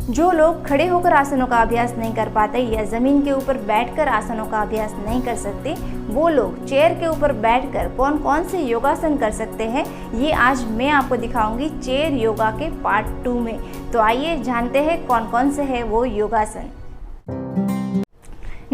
जो लोग खड़े होकर आसनों का अभ्यास नहीं कर पाते या ज़मीन के ऊपर बैठकर आसनों का अभ्यास नहीं कर सकते, वो लोग चेयर के ऊपर बैठकर कौन कौन से योगासन कर सकते हैं, ये आज मैं आपको दिखाऊंगी चेयर योगा के पार्ट 2 में। तो आइए जानते हैं कौन कौन से है वो योगासन।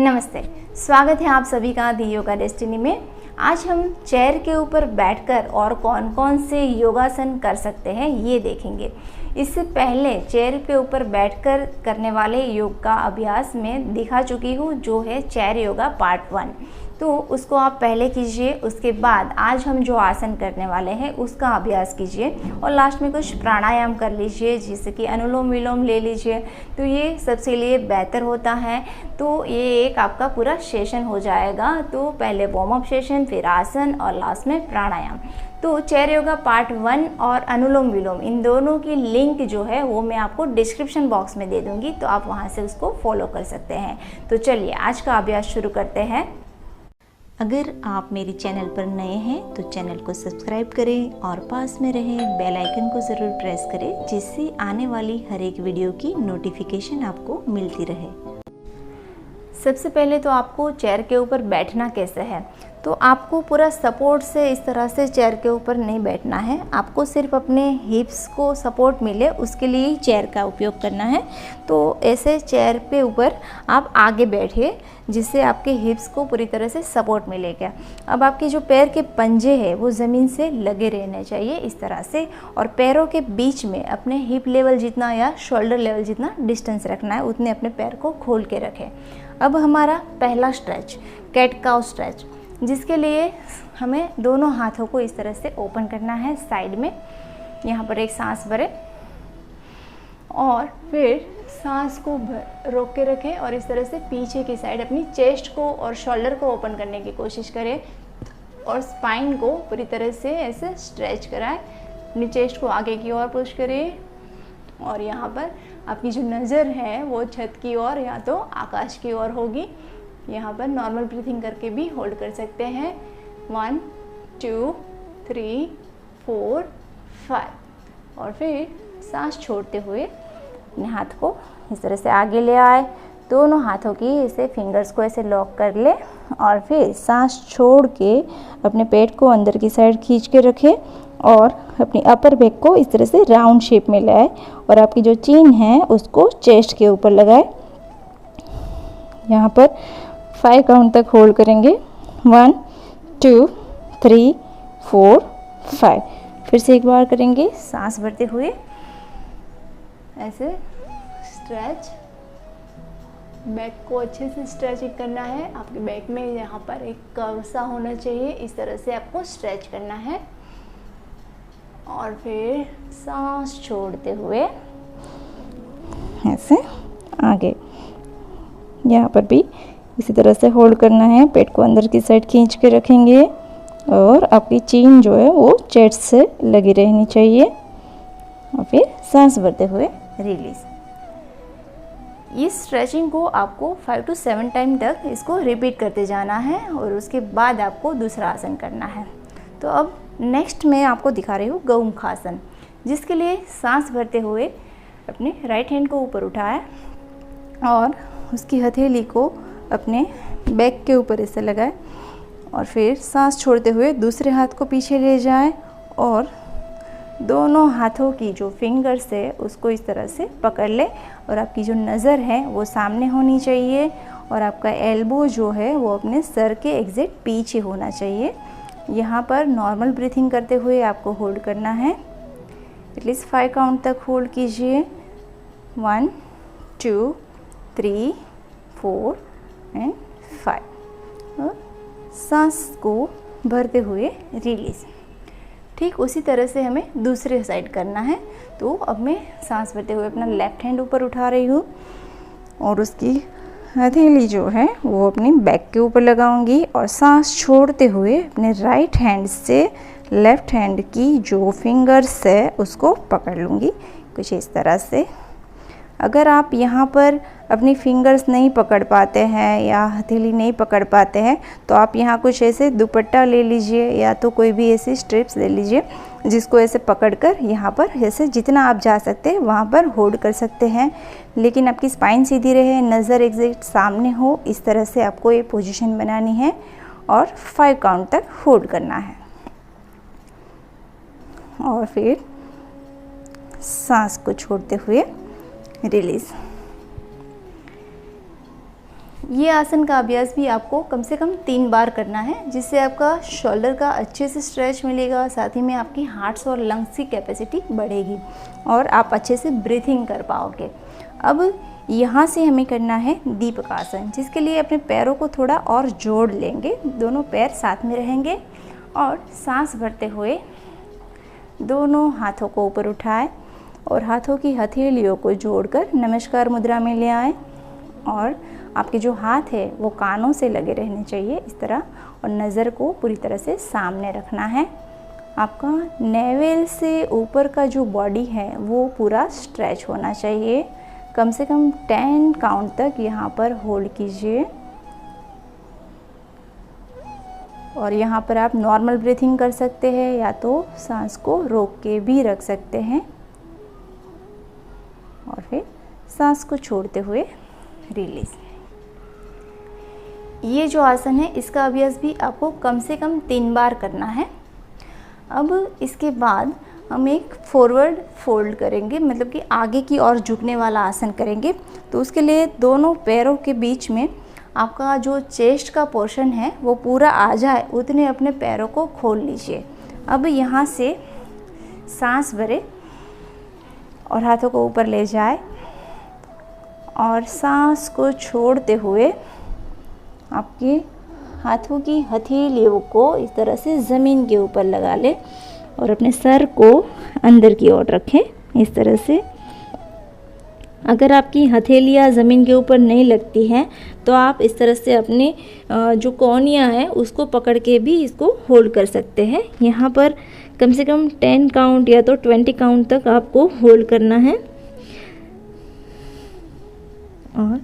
नमस्ते, स्वागत है आप सभी का दी योगा डेस्टिनी में। आज हम चेयर के ऊपर बैठकर और कौन कौन से योगासन कर सकते हैं ये देखेंगे। इससे पहले चेयर के ऊपर बैठकर करने वाले योग का अभ्यास मैं दिखा चुकी हूँ, जो है चेयर योगा पार्ट 1। तो उसको आप पहले कीजिए, उसके बाद आज हम जो आसन करने वाले हैं उसका अभ्यास कीजिए और लास्ट में कुछ प्राणायाम कर लीजिए, जैसे कि अनुलोम विलोम ले लीजिए। तो ये सबसे लिए बेहतर होता है। तो ये एक आपका पूरा सेशन हो जाएगा। तो पहले वार्म अप सेशन, फिर आसन और लास्ट में प्राणायाम। तो चेयर योगा पार्ट 1 और अनुलोम विलोम, इन दोनों की लिंक जो है वो मैं आपको डिस्क्रिप्शन बॉक्स में दे दूँगी, तो आप वहाँ से उसको फॉलो कर सकते हैं। तो चलिए आज का अभ्यास शुरू करते हैं। अगर आप मेरे चैनल पर नए हैं तो चैनल को सब्सक्राइब करें और पास में रहे बेल आइकन को ज़रूर प्रेस करें, जिससे आने वाली हर एक वीडियो की नोटिफिकेशन आपको मिलती रहे। सबसे पहले तो आपको चेयर के ऊपर बैठना कैसे है, तो आपको पूरा सपोर्ट से इस तरह से चेयर के ऊपर नहीं बैठना है। आपको सिर्फ अपने हिप्स को सपोर्ट मिले उसके लिए ही चेयर का उपयोग करना है। तो ऐसे चेयर पे ऊपर आप आगे बैठिए, जिससे आपके हिप्स को पूरी तरह से सपोर्ट मिलेगा। अब आपके जो पैर के पंजे हैं वो ज़मीन से लगे रहने चाहिए इस तरह से, और पैरों के बीच में अपने हिप लेवल जितना या शोल्डर लेवल जितना डिस्टेंस रखना है, उतने अपने पैर को खोल के रखें। अब हमारा पहला स्ट्रेच कैट काउ स्ट्रेच, जिसके लिए हमें दोनों हाथों को इस तरह से ओपन करना है साइड में। यहाँ पर एक सांस भरें और फिर सांस को रोक के रखें और इस तरह से पीछे की साइड अपनी चेस्ट को और शोल्डर को ओपन करने की कोशिश करें और स्पाइन को पूरी तरह से ऐसे स्ट्रेच कराएं। अपनी चेस्ट को आगे की ओर पुश करें और यहाँ पर आपकी जो नज़र है वो छत की ओर या तो आकाश की ओर होगी। यहाँ पर नॉर्मल ब्रीथिंग करके भी होल्ड कर सकते हैं। 1 2 3 4 5 और फिर सांस छोड़ते हुए अपने हाथ को इस तरह से आगे ले आए। दोनों हाथों की ऐसे फिंगर्स को ऐसे लॉक कर ले और फिर सांस छोड़ के अपने पेट को अंदर की साइड खींच के रखें और अपनी अपर बैक को इस तरह से राउंड शेप में लाए और आपकी जो चीन है उसको चेस्ट के ऊपर लगाए। यहाँ पर 5 काउंट तक होल्ड करेंगे। 1 2 3 4 5। फिर से एक बार करेंगे, सांस भरते हुए ऐसे स्ट्रेच, बैक को अच्छे से स्ट्रेचिंग करना है। आपके बैक में यहाँ पर एक कर्व सा होना चाहिए, इस तरह से आपको स्ट्रेच करना है और फिर सांस छोड़ते हुए ऐसे आगे। यहाँ पर भी इसी तरह से होल्ड करना है, पेट को अंदर की साइड खींच के रखेंगे और आपकी चीन जो है वो चेस्ट से लगी रहनी चाहिए और फिर सांस भरते हुए रिलीज। इस स्ट्रेचिंग को आपको 5 to 7 टाइम तक इसको रिपीट करते जाना है और उसके बाद आपको दूसरा आसन करना है। तो अब नेक्स्ट मैं आपको दिखा रही हूँ गौमुखासन, जिसके लिए सांस भरते हुए अपने राइट हैंड को ऊपर उठाएं और उसकी हथेली को अपने बैक के ऊपर ऐसे लगाएं और फिर सांस छोड़ते हुए दूसरे हाथ को पीछे ले जाएं और दोनों हाथों की जो फिंगर्स है उसको इस तरह से पकड़ ले और आपकी जो नज़र है वो सामने होनी चाहिए और आपका एल्बो जो है वो अपने सर के एग्जैक्ट पीछे होना चाहिए। यहाँ पर नॉर्मल ब्रीथिंग करते हुए आपको होल्ड करना है। एटलीस्ट 5 काउंट तक होल्ड कीजिए। 1 2 3 4 एंड 5 और सांस को भरते हुए रिलीज। ठीक उसी तरह से हमें दूसरे साइड करना है। तो अब मैं सांस भरते हुए अपना लेफ्ट हैंड ऊपर उठा रही हूँ और उसकी हथेली जो है वो अपनी बैक के ऊपर लगाऊंगी और सांस छोड़ते हुए अपने राइट हैंड से लेफ्ट हैंड की जो फिंगर्स है उसको पकड़ लूँगी कुछ इस तरह से। अगर आप यहाँ पर अपनी फिंगर्स नहीं पकड़ पाते हैं या हथेली नहीं पकड़ पाते हैं तो आप यहाँ कुछ ऐसे दुपट्टा ले लीजिए या तो कोई भी ऐसी स्ट्रिप्स ले लीजिए जिसको ऐसे पकड़कर यहाँ पर ऐसे जितना आप जा सकते हैं वहाँ पर होल्ड कर सकते हैं, लेकिन आपकी स्पाइन सीधी रहे, नज़र एग्जैक्ट सामने हो, इस तरह से आपको ये पोजीशन बनानी है और 5 काउंट तक होल्ड करना है। और फिर सांस को छोड़ते हुए रिलीज़। ये आसन का अभ्यास भी आपको कम से कम 3 बार करना है, जिससे आपका शोल्डर का अच्छे से स्ट्रेच मिलेगा, साथ ही में आपकी हार्ट्स और लंग्स की कैपेसिटी बढ़ेगी और आप अच्छे से ब्रीथिंग कर पाओगे। अब यहाँ से हमें करना है दीपक आसन, जिसके लिए अपने पैरों को थोड़ा और जोड़ लेंगे, दोनों पैर साथ में रहेंगे और सांस भरते हुए दोनों हाथों को ऊपर उठाएं और हाथों की हथेलियों को जोड़कर नमस्कार मुद्रा में ले आएं और आपके जो हाथ है वो कानों से लगे रहने चाहिए इस तरह, और नज़र को पूरी तरह से सामने रखना है। आपका नेवल से ऊपर का जो बॉडी है वो पूरा स्ट्रेच होना चाहिए। कम से कम 10 काउंट तक यहाँ पर होल्ड कीजिए और यहाँ पर आप नॉर्मल ब्रीथिंग कर सकते हैं या तो सांस को रोक के भी रख सकते हैं और फिर सांस को छोड़ते हुए रिलीज। ये जो आसन है इसका अभ्यास भी आपको कम से कम 3 बार करना है। अब इसके बाद हम एक फॉरवर्ड फोल्ड करेंगे, मतलब कि आगे की ओर झुकने वाला आसन करेंगे। तो उसके लिए दोनों पैरों के बीच में आपका जो चेस्ट का पोर्शन है वो पूरा आ जाए उतने अपने पैरों को खोल लीजिए। अब यहाँ से सांस भरे और हाथों को ऊपर ले जाए और सांस को छोड़ते हुए आपके हाथों की हथेलियों को इस तरह से ज़मीन के ऊपर लगा लें और अपने सर को अंदर की ओर रखें इस तरह से। अगर आपकी हथेलियाँ ज़मीन के ऊपर नहीं लगती हैं तो आप इस तरह से अपने जो कोहनियाँ हैं उसको पकड़ के भी इसको होल्ड कर सकते हैं। यहाँ पर कम से कम 10 काउंट या तो 20 काउंट तक आपको होल्ड करना है और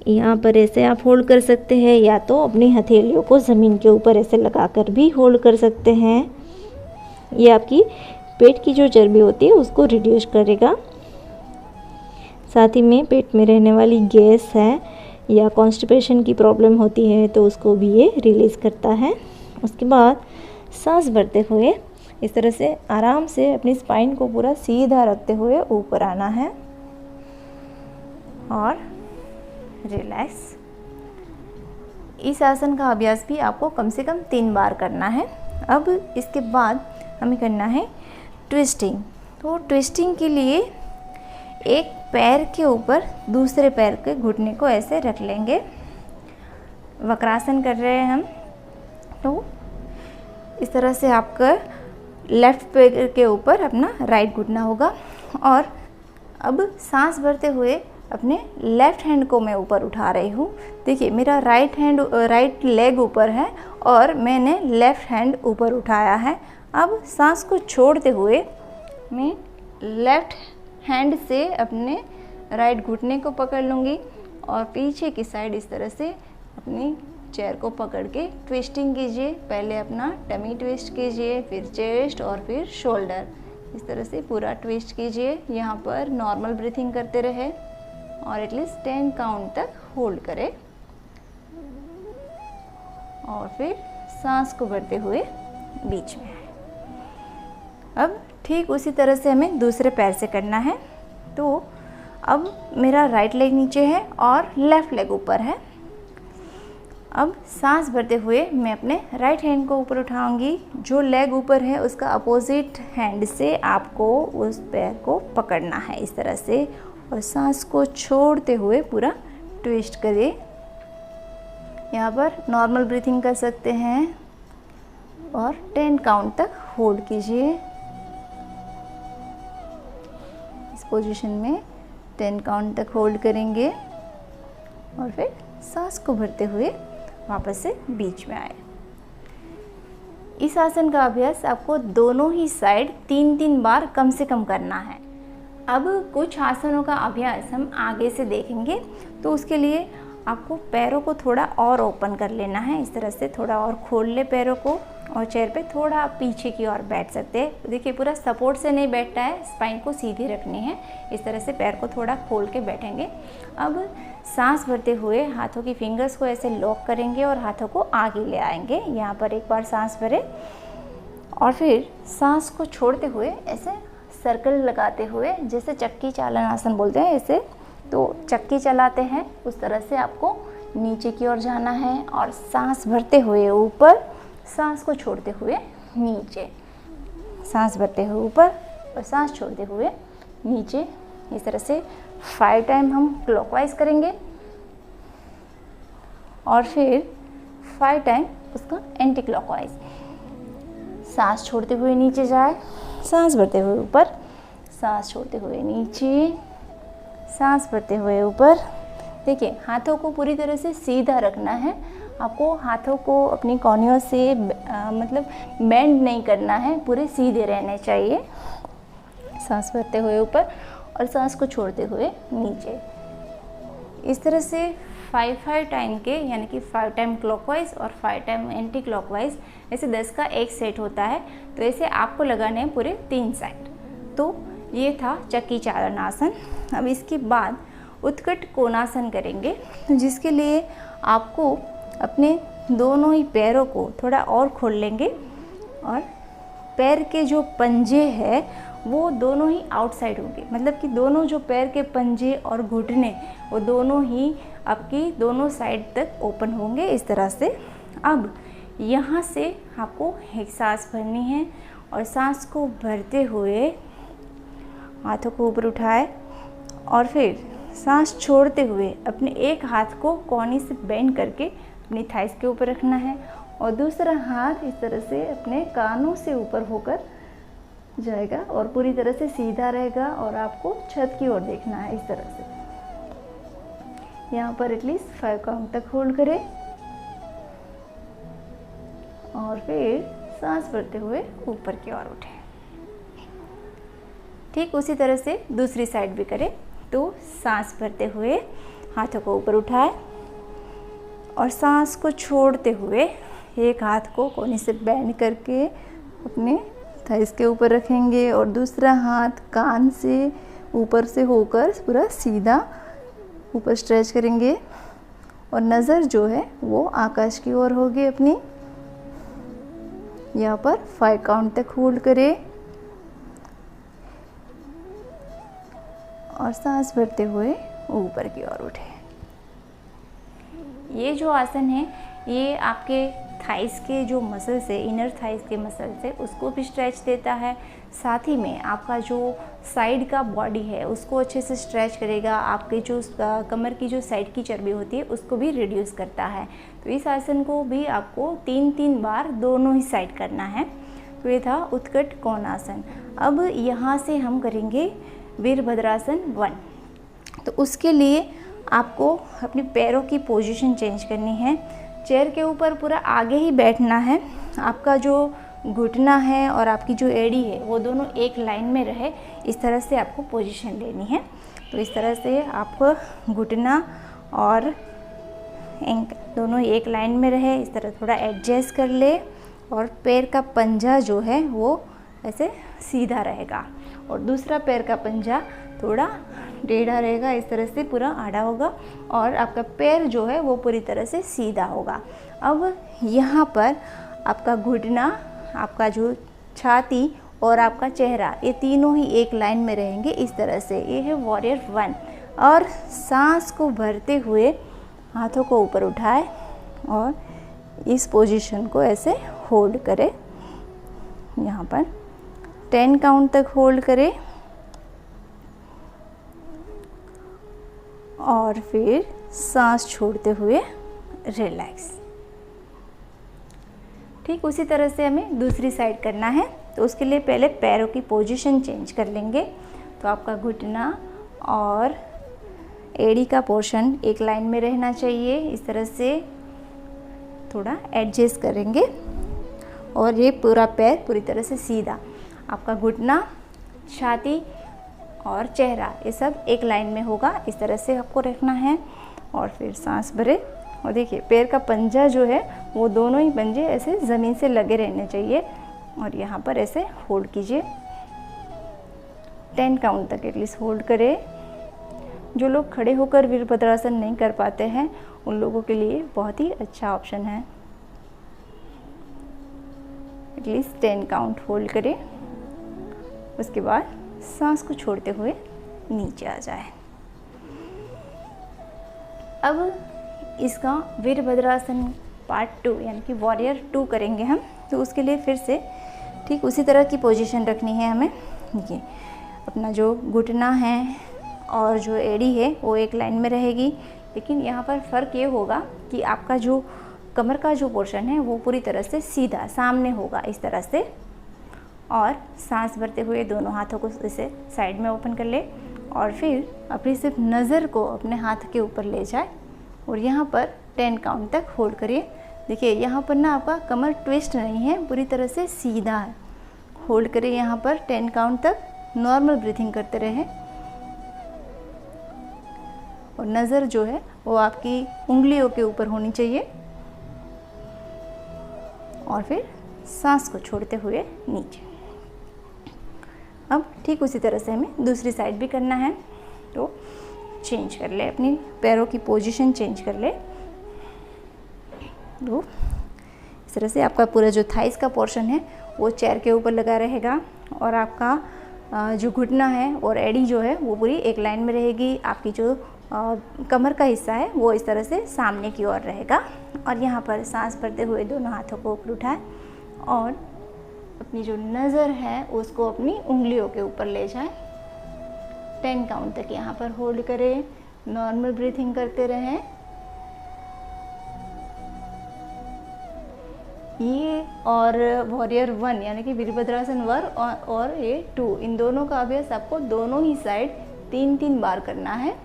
यहाँ पर ऐसे आप होल्ड कर सकते हैं या तो अपनी हथेलियों को ज़मीन के ऊपर ऐसे लगाकर भी होल्ड कर सकते हैं। ये आपकी पेट की जो चर्बी होती है उसको रिड्यूस करेगा, साथ ही में पेट में रहने वाली गैस है या कॉन्स्टिपेशन की प्रॉब्लम होती है तो उसको भी ये रिलीज़ करता है। उसके बाद सांस भरते हुए इस तरह से आराम से अपनी स्पाइन को पूरा सीधा रखते हुए ऊपर आना है और रिलैक्स। इस आसन का अभ्यास भी आपको कम से कम 3 बार करना है। अब इसके बाद हमें करना है ट्विस्टिंग। तो ट्विस्टिंग के लिए एक पैर के ऊपर दूसरे पैर के घुटने को ऐसे रख लेंगे। वक्रासन कर रहे हैं हम, तो इस तरह से आपका लेफ्ट पैर के ऊपर अपना राइट घुटना होगा और अब सांस भरते हुए अपने लेफ़्ट हैंड को मैं ऊपर उठा रही हूँ। देखिए मेरा राइट लेग ऊपर है और मैंने लेफ़्ट हैंड ऊपर उठाया है। अब सांस को छोड़ते हुए मैं लेफ़्ट हैंड से अपने राइट घुटने को पकड़ लूँगी और पीछे की साइड इस तरह से अपनी चेयर को पकड़ के ट्विस्टिंग कीजिए। पहले अपना टमी ट्विस्ट कीजिए, फिर चेस्ट और फिर शोल्डर, इस तरह से पूरा ट्विस्ट कीजिए। यहाँ पर नॉर्मल ब्रीथिंग करते रहे और एटलीस्ट 10 काउंट तक होल्ड करें और फिर सांस को भरते हुए बीच में। अब ठीक उसी तरह से हमें दूसरे पैर से करना है। तो अब मेरा राइट लेग नीचे है और लेफ़्ट लेग ऊपर है। अब सांस भरते हुए मैं अपने राइट हैंड को ऊपर उठाऊंगी। जो लेग ऊपर है उसका अपोजिट हैंड से आपको उस पैर को पकड़ना है इस तरह से और सांस को छोड़ते हुए पूरा ट्विस्ट करिए। यहाँ पर नॉर्मल ब्रीथिंग कर सकते हैं और 10 काउंट तक होल्ड कीजिए। इस पोजीशन में 10 काउंट तक होल्ड करेंगे और फिर सांस को भरते हुए वापस से बीच में आए। इस आसन का अभ्यास आपको दोनों ही साइड 3-3 बार कम से कम करना है। अब कुछ आसनों का अभ्यास हम आगे से देखेंगे, तो उसके लिए आपको पैरों को थोड़ा और ओपन कर लेना है। इस तरह से थोड़ा और खोल ले पैरों को और चेयर पे थोड़ा आप पीछे की ओर बैठ सकते हैं। देखिए पूरा सपोर्ट से नहीं बैठना है, स्पाइन को सीधी रखनी है। इस तरह से पैर को थोड़ा खोल के बैठेंगे। अब सांस भरते हुए हाथों की फिंगर्स को ऐसे लॉक करेंगे और हाथों को आगे ले आएंगे। यहाँ पर एक बार सांस भरें और फिर सांस को छोड़ते हुए ऐसे सर्कल लगाते हुए, जैसे चक्की चालन आसन बोलते हैं, ऐसे तो चक्की चलाते हैं उस तरह से आपको नीचे की ओर जाना है और सांस भरते हुए ऊपर, सांस को छोड़ते हुए नीचे, सांस भरते हुए ऊपर और सांस छोड़ते हुए नीचे। इस तरह से 5 टाइम हम क्लॉकवाइज करेंगे और फिर 5 टाइम उसका एंटी क्लॉकवाइज। सांस छोड़ते हुए नीचे जाए, सांस भरते हुए ऊपर, सांस छोड़ते हुए नीचे, सांस भरते हुए ऊपर। देखिए हाथों को पूरी तरह से सीधा रखना है। आपको हाथों को अपनी कोहनियों से मतलब बेंड नहीं करना है, पूरे सीधे रहने चाहिए। सांस भरते हुए ऊपर और सांस को छोड़ते हुए नीचे। इस तरह से 5 टाइम के, यानी कि 5 टाइम क्लॉकवाइज और 5 टाइम एंटी क्लॉकवाइज, ऐसे 10 का एक सेट होता है। तो ऐसे आपको लगाने हैं पूरे 3 साइड। तो ये था चक्की चालन आसन। अब इसके बाद उत्कट कोणासन करेंगे, तो जिसके लिए आपको अपने दोनों ही पैरों को थोड़ा और खोल लेंगे और पैर के जो पंजे हैं वो दोनों ही आउटसाइड होंगे। मतलब कि दोनों जो पैर के पंजे और घुटने वो दोनों ही आपकी दोनों साइड तक ओपन होंगे इस तरह से। अब यहाँ से आपको एक सांस भरनी है और सांस को भरते हुए हाथों को ऊपर उठाए और फिर सांस छोड़ते हुए अपने एक हाथ को कोहनी से बेंड करके अपनी थाइस के ऊपर रखना है और दूसरा हाथ इस तरह से अपने कानों से ऊपर होकर जाएगा और पूरी तरह से सीधा रहेगा और आपको छत की ओर देखना है इस तरह से। यहाँ पर एटलीस्ट 5 काउंट तक होल्ड करें और फिर सांस भरते हुए ऊपर की ओर उठें। ठीक उसी तरह से दूसरी साइड भी करें। तो सांस भरते हुए हाथों को ऊपर उठाएं और सांस को छोड़ते हुए एक हाथ को कोहनी से बेंड करके अपने थाइस के ऊपर रखेंगे और दूसरा हाथ कान से ऊपर से होकर पूरा सीधा ऊपर स्ट्रेच करेंगे और नज़र जो है वो आकाश की ओर होगी अपनी। यहाँ पर 5 काउंट तक होल्ड करें और सांस भरते हुए ऊपर की ओर उठें। ये जो आसन है ये आपके थाइस के जो मसल्स है, इनर थाइस के मसल्स है, उसको भी स्ट्रेच देता है। साथ ही में आपका जो साइड का बॉडी है उसको अच्छे से स्ट्रेच करेगा। आपके जो कमर की जो साइड की चर्बी होती है उसको भी रिड्यूस करता है। तो इस आसन को भी आपको 3-3 बार दोनों ही साइड करना है। तो ये था उत्कट कोणासन। अब यहाँ से हम करेंगे वीरभद्रासन 1। तो उसके लिए आपको अपने पैरों की पोजीशन चेंज करनी है। चेयर के ऊपर पूरा आगे ही बैठना है। आपका जो घुटना है और आपकी जो एड़ी है वो दोनों एक लाइन में रहे, इस तरह से आपको पोजीशन लेनी है। तो इस तरह से आपको घुटना और एंकल दोनों एक लाइन में रहे, इस तरह थोड़ा एडजस्ट कर ले और पैर का पंजा जो है वो ऐसे सीधा रहेगा और दूसरा पैर का पंजा थोड़ा टेढ़ा रहेगा। इस तरह से पूरा आड़ा होगा और आपका पैर जो है वो पूरी तरह से सीधा होगा। अब यहाँ पर आपका घुटना, आपका जो छाती और आपका चेहरा, ये तीनों ही एक लाइन में रहेंगे इस तरह से। ये है वॉरियर 1। और सांस को भरते हुए हाथों को ऊपर उठाए और इस पोजीशन को ऐसे होल्ड करें। यहाँ पर 10 काउंट तक होल्ड करें और फिर सांस छोड़ते हुए रिलैक्स। ठीक उसी तरह से हमें दूसरी साइड करना है। तो उसके लिए पहले पैरों की पोजीशन चेंज कर लेंगे। तो आपका घुटना और एड़ी का पोर्शन एक लाइन में रहना चाहिए। इस तरह से थोड़ा एडजस्ट करेंगे और ये पूरा पैर पूरी तरह से सीधा। आपका घुटना, छाती और चेहरा ये सब एक लाइन में होगा, इस तरह से आपको रखना है। और फिर सांस भरे। और देखिए पैर का पंजा जो है वो दोनों ही पंजे ऐसे ज़मीन से लगे रहने चाहिए और यहाँ पर ऐसे होल्ड कीजिए 10 काउंट तक एटलीस्ट होल्ड करें। जो लोग खड़े होकर वीरभद्रासन नहीं कर पाते हैं उन लोगों के लिए बहुत ही अच्छा ऑप्शन है। एटलीस्ट 10 काउंट होल्ड करें, उसके बाद सांस को छोड़ते हुए नीचे आ जाए। अब इसका वीरभद्रासन पार्ट 2 यानी कि वॉरियर 2 करेंगे हम। तो उसके लिए फिर से ठीक उसी तरह की पोजीशन रखनी है हमें। ये अपना जो घुटना है और जो एड़ी है वो एक लाइन में रहेगी, लेकिन यहाँ पर फ़र्क ये होगा कि आपका जो कमर का जो पोर्शन है वो पूरी तरह से सीधा सामने होगा इस तरह से। और सांस भरते हुए दोनों हाथों को इसे साइड में ओपन कर ले और फिर अपनी सिर्फ नज़र को अपने हाथ के ऊपर ले जाए और यहाँ पर 10 काउंट तक होल्ड करिए। देखिए यहाँ पर ना आपका कमर ट्विस्ट नहीं है, पूरी तरह से सीधा है। होल्ड करिए यहाँ पर 10 काउंट तक, नॉर्मल ब्रीथिंग करते रहें और नज़र जो है वो आपकी उंगलियों के ऊपर होनी चाहिए। और फिर सांस को छोड़ते हुए नीचे। अब ठीक उसी तरह से हमें दूसरी साइड भी करना है, तो चेंज कर ले, अपनी पैरों की पोजीशन चेंज कर ले। तो इस तरह से आपका पूरा जो थाइस का पोर्शन है वो चेयर के ऊपर लगा रहेगा और आपका जो घुटना है और एड़ी जो है वो पूरी एक लाइन में रहेगी। आपकी जो कमर का हिस्सा है वो इस तरह से सामने की ओर रहेगा। और यहाँ पर सांस भरते हुए दोनों हाथों को ऊपर उठाएं और अपनी जो नज़र है उसको अपनी उंगलियों के ऊपर ले जाएं। 10 काउंट तक यहाँ पर होल्ड करें, नॉर्मल ब्रीथिंग करते रहें। ये और वॉरियर 1 यानी कि वीरभद्रासन 1 और ये 2, इन दोनों का अभ्यास आपको दोनों ही साइड 3-3 बार करना है।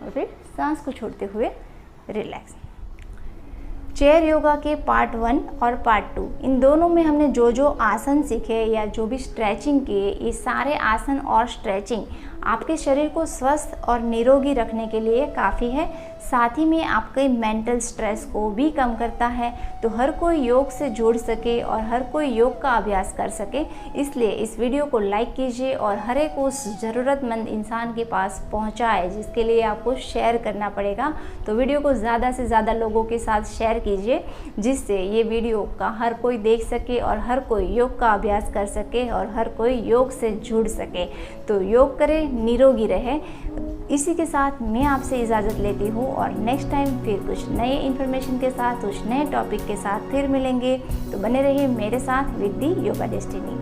और फिर सांस को छोड़ते हुए रिलैक्स। चेयर योगा के पार्ट 1 और पार्ट 2 इन दोनों में हमने जो जो आसन सीखे या जो भी स्ट्रेचिंग किए, ये सारे आसन और स्ट्रेचिंग आपके शरीर को स्वस्थ और निरोगी रखने के लिए काफ़ी है। साथ ही में आपके मेंटल स्ट्रेस को भी कम करता है। तो हर कोई योग से जुड़ सके और हर कोई योग का अभ्यास कर सके, इसलिए इस वीडियो को लाइक कीजिए और हर एक उस ज़रूरतमंद इंसान के पास पहुंचाए, जिसके लिए आपको शेयर करना पड़ेगा। तो वीडियो को ज़्यादा से ज़्यादा लोगों के साथ शेयर कीजिए, जिससे ये वीडियो का हर कोई देख सके और हर कोई योग का अभ्यास कर सके और हर कोई योग से जुड़ सके। तो योग करें, निरोगी रहे। इसी के साथ मैं आपसे इजाज़त लेती हूँ और नेक्स्ट टाइम फिर कुछ नए इन्फॉर्मेशन के साथ, कुछ नए टॉपिक के साथ फिर मिलेंगे। तो बने रहिए मेरे साथ विद दी योगा डेस्टिनी।